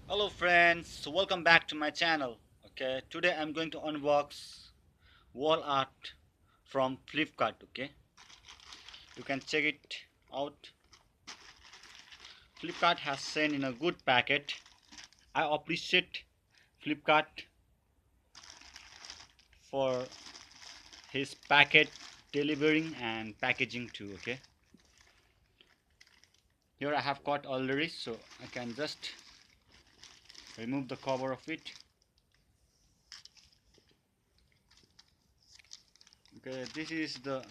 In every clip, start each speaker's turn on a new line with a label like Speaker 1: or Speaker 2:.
Speaker 1: Hello friends, so welcome back to my channel. Okay, today I'm going to unbox wall art from Flipkart. Okay, you can check it out. Flipkart has sent in a good packet. I appreciate Flipkart for his packet delivering and packaging too. Okay, here I have got already, so I can just remove the cover of it. Okay, this is the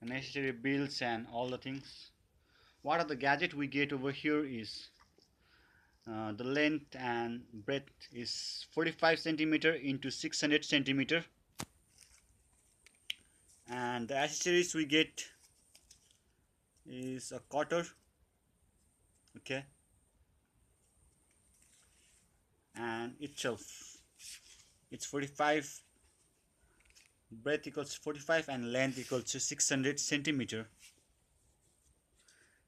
Speaker 1: necessary bills and all the things. What are the gadget we get over here is the length and breadth is 45 centimeter into 600 centimeter, and the accessories we get is a cutter. Okay, and itself it's 45, breadth equals 45 and length equals to 600 centimeter.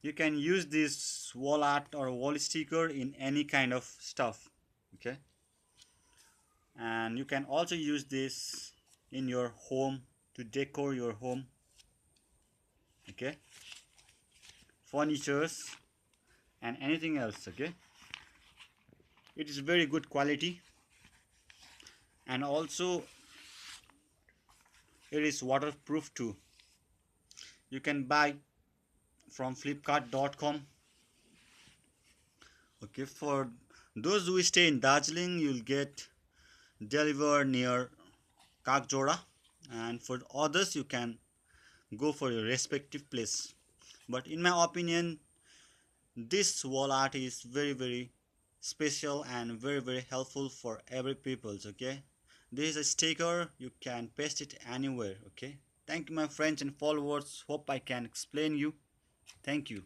Speaker 1: You can use this wall art or wall sticker in any kind of stuff. Okay, and you can also use this in your home to decor your home. Okay, furnitures and anything else. Okay, it is very good quality, and also it is waterproof too. You can buy from flipkart.com. Okay, for those who stay in Darjeeling, you'll get delivered near Kakjora, and for others you can go for your respective place. But in my opinion, this wall art is very special and very helpful for every peoples. Okay, this is a sticker, you can paste it anywhere. Okay, thank you my friends and followers, hope I can explain you. Thank you.